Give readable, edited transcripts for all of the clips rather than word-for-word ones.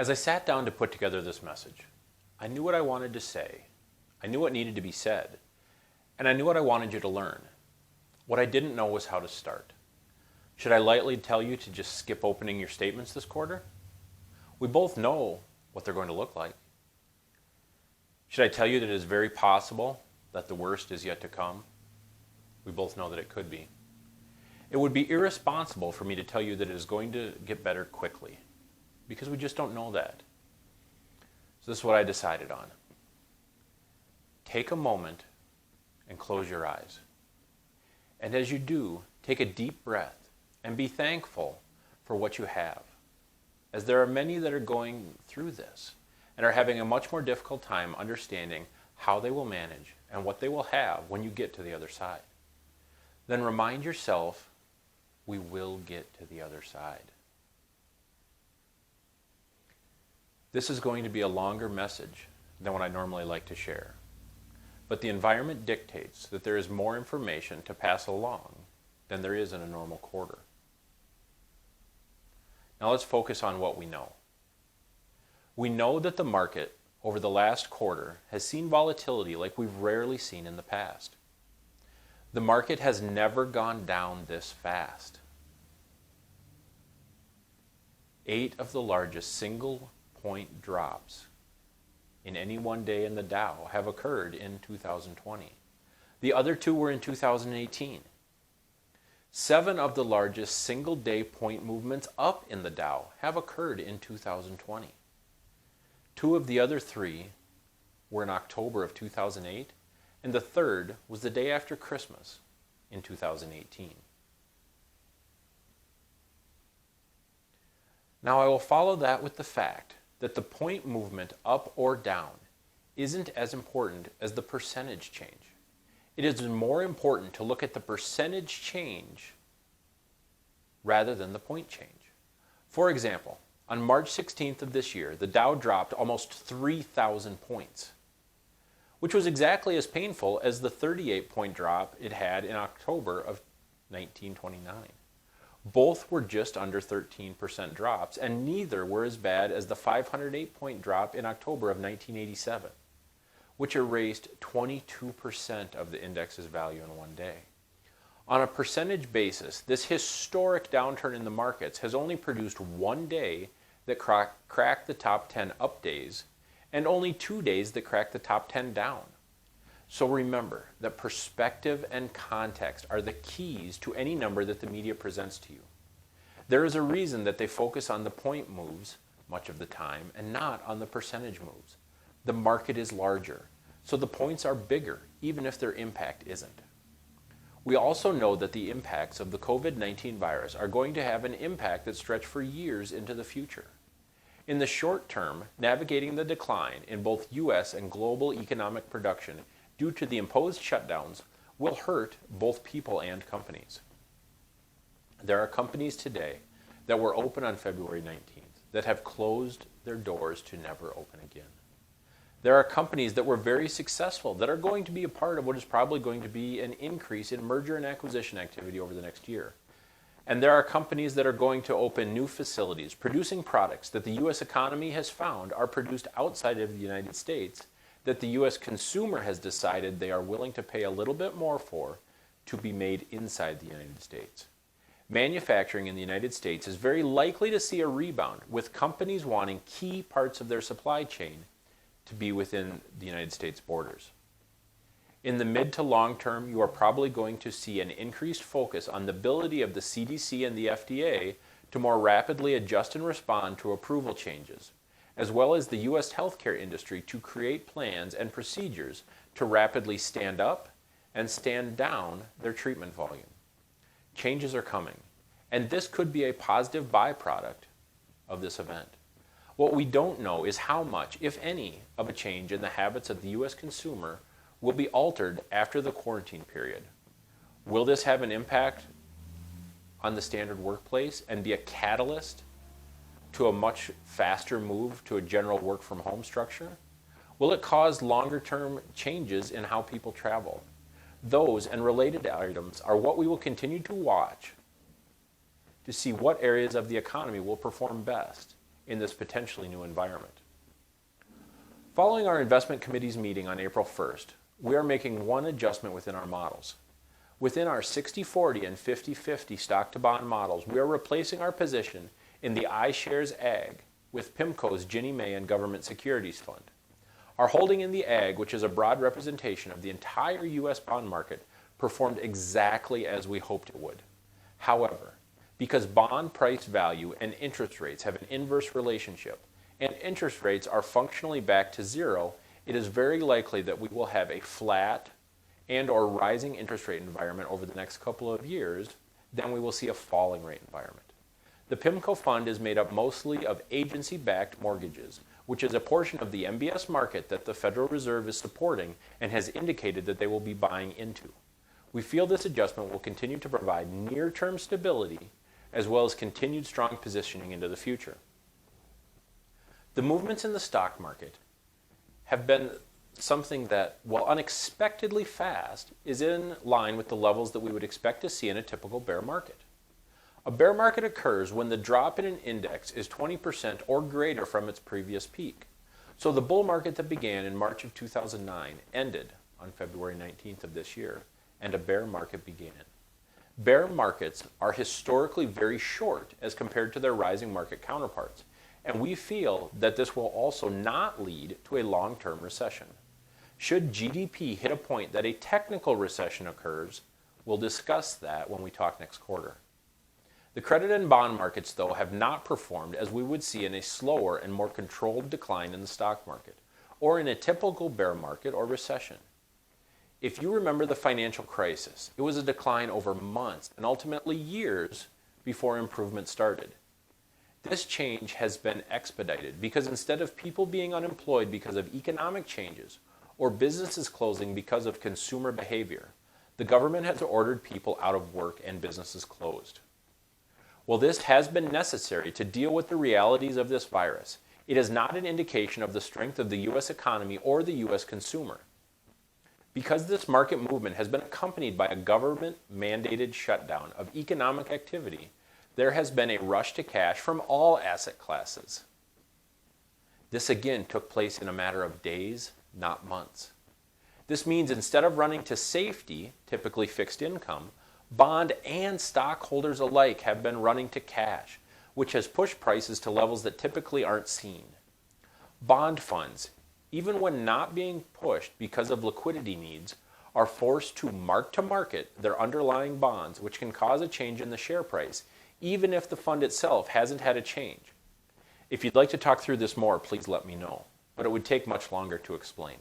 As I sat down to put together this message, I knew what I wanted to say, I knew what needed to be said, and I knew what I wanted you to learn. What I didn't know was how to start. Should I lightly tell you to just skip opening your statements this quarter? We both know what they're going to look like. Should I tell you that it is very possible that the worst is yet to come? We both know that it could be. It would be irresponsible for me to tell you that it is going to get better quickly, because we just don't know that. So this is what I decided on. Take a moment and close your eyes. And as you do, take a deep breath and be thankful for what you have, as there are many that are going through this and are having a much more difficult time understanding how they will manage and what they will have when you get to the other side. Then remind yourself, we will get to the other side. This is going to be a longer message than what I normally like to share, but the environment dictates that there is more information to pass along than there is in a normal quarter. Now let's focus on what we know. We know that the market over the last quarter has seen volatility like we've rarely seen in the past. The market has never gone down this fast. 8 of the largest single point drops in any one day in the Dow have occurred in 2020. The other 2 were in 2018. 7 of the largest single day point movements up in the Dow have occurred in 2020. 2 of the other 3 were in October of 2008, and the third was the day after Christmas in 2018. Now I will follow that with the fact that the point movement up or down isn't as important as the percentage change. It is more important to look at the percentage change rather than the point change. For example, on March 16th of this year, the Dow dropped almost 3,000 points, which was exactly as painful as the 38-point drop it had in October of 1929. Both were just under 13% drops, and neither were as bad as the 508-point drop in October of 1987, which erased 22% of the index's value in one day. On a percentage basis, this historic downturn in the markets has only produced one day that cracked the top 10 up days, and only 2 days that cracked the top 10 down. So remember that perspective and context are the keys to any number that the media presents to you. There is a reason that they focus on the point moves much of the time and not on the percentage moves. The market is larger, so the points are bigger, even if their impact isn't. We also know that the impacts of the COVID-19 virus are going to have an impact that stretch for years into the future. In the short term, navigating the decline in both U.S. and global economic production due to the imposed shutdowns will hurt both people and companies. There are companies today that were open on February 19th that have closed their doors to never open again. There are companies that were very successful that are going to be a part of what is probably going to be an increase in merger and acquisition activity over the next year. And there are companies that are going to open new facilities producing products that the U.S. economy has found are produced outside of the United States, that the U.S. consumer has decided they are willing to pay a little bit more for to be made inside the United States. Manufacturing in the United States is very likely to see a rebound, with companies wanting key parts of their supply chain to be within the United States borders. In the mid to long term, you are probably going to see an increased focus on the ability of the CDC and the FDA to more rapidly adjust and respond to approval changes, as well as the U.S. healthcare industry to create plans and procedures to rapidly stand up and stand down their treatment volume. Changes are coming, and this could be a positive byproduct of this event. What we don't know is how much, if any, of a change in the habits of the U.S. consumer will be altered after the quarantine period. Will this have an impact on the standard workplace and be a catalyst to a much faster move to a general work from home structure? Will it cause longer term changes in how people travel? Those and related items are what we will continue to watch to see what areas of the economy will perform best in this potentially new environment. Following our investment committee's meeting on April 1st, we are making one adjustment within our models. Within our 60-40 and 50-50 stock-to-bond models, we are replacing our position in the iShares Ag with PIMCO's Ginnie Mae and Government Securities Fund. Our holding in the Ag, which is a broad representation of the entire U.S. bond market, performed exactly as we hoped it would. However, because bond price value and interest rates have an inverse relationship, and interest rates are functionally back to zero, it is very likely that we will have a flat and or rising interest rate environment over the next couple of years. Then we will see a falling rate environment. The PIMCO fund is made up mostly of agency-backed mortgages, which is a portion of the MBS market that the Federal Reserve is supporting and has indicated that they will be buying into. We feel this adjustment will continue to provide near-term stability as well as continued strong positioning into the future. The movements in the stock market have been something that, while unexpectedly fast, is in line with the levels that we would expect to see in a typical bear market. A bear market occurs when the drop in an index is 20% or greater from its previous peak. So the bull market that began in March of 2009 ended on February 19th of this year, and a bear market began. Bear markets are historically very short as compared to their rising market counterparts, and we feel that this will also not lead to a long-term recession. Should GDP hit a point that a technical recession occurs, we'll discuss that when we talk next quarter. The credit and bond markets, though, have not performed as we would see in a slower and more controlled decline in the stock market, or in a typical bear market or recession. If you remember the financial crisis, it was a decline over months and ultimately years before improvement started. This change has been expedited because instead of people being unemployed because of economic changes or businesses closing because of consumer behavior, the government has ordered people out of work and businesses closed. While this has been necessary to deal with the realities of this virus, it is not an indication of the strength of the U.S. economy or the U.S. consumer. Because this market movement has been accompanied by a government-mandated shutdown of economic activity, there has been a rush to cash from all asset classes. This again took place in a matter of days, not months. This means instead of running to safety, typically fixed income, bond and stockholders alike have been running to cash, which has pushed prices to levels that typically aren't seen. Bond funds, even when not being pushed because of liquidity needs, are forced to mark to market their underlying bonds, which can cause a change in the share price, even if the fund itself hasn't had a change. If you'd like to talk through this more, please let me know, but it would take much longer to explain.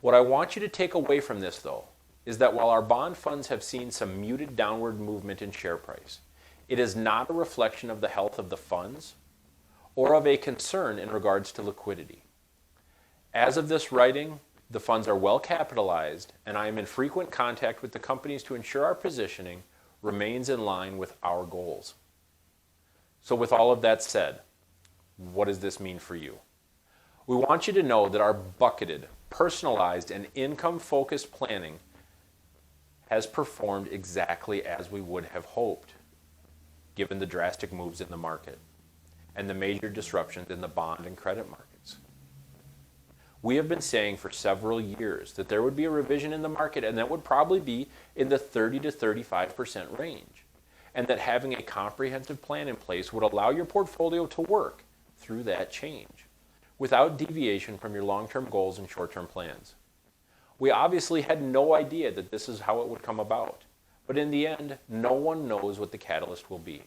What I want you to take away from this, though, is that while our bond funds have seen some muted downward movement in share price, it is not a reflection of the health of the funds or of a concern in regards to liquidity. As of this writing, the funds are well capitalized, and I am in frequent contact with the companies to ensure our positioning remains in line with our goals. So with all of that said, what does this mean for you? We want you to know that our bucketed, personalized, and income-focused planning has performed exactly as we would have hoped, given the drastic moves in the market and the major disruptions in the bond and credit markets. We have been saying for several years that there would be a revision in the market, and that would probably be in the 30 to 35% range, and that having a comprehensive plan in place would allow your portfolio to work through that change without deviation from your long-term goals and short-term plans. We obviously had no idea that this is how it would come about, but in the end, no one knows what the catalyst will be.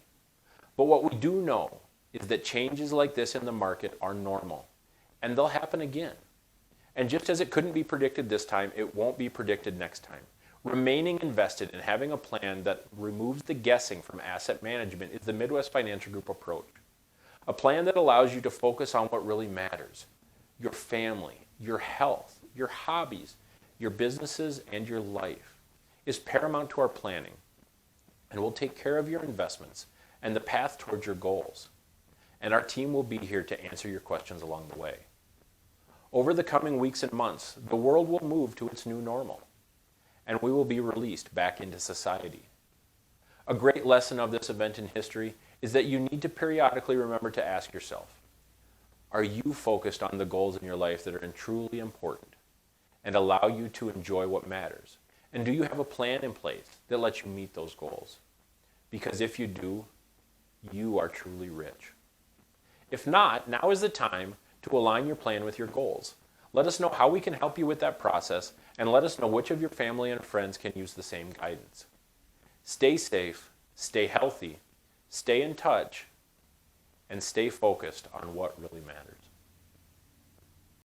But what we do know is that changes like this in the market are normal, and they'll happen again. And just as it couldn't be predicted this time, it won't be predicted next time. Remaining invested and having a plan that removes the guessing from asset management is the Midwest Financial Group approach. A plan that allows you to focus on what really matters: your family, your health, your hobbies, your businesses, and your life is paramount to our planning, and will take care of your investments and the path towards your goals. And our team will be here to answer your questions along the way. Over the coming weeks and months, the world will move to its new normal, and we will be released back into society. A great lesson of this event in history is that you need to periodically remember to ask yourself, are you focused on the goals in your life that are truly important and allow you to enjoy what matters? And do you have a plan in place that lets you meet those goals? Because if you do, you are truly rich. If not, now is the time to align your plan with your goals. Let us know how we can help you with that process, and let us know which of your family and friends can use the same guidance. Stay safe, stay healthy, stay in touch, and stay focused on what really matters.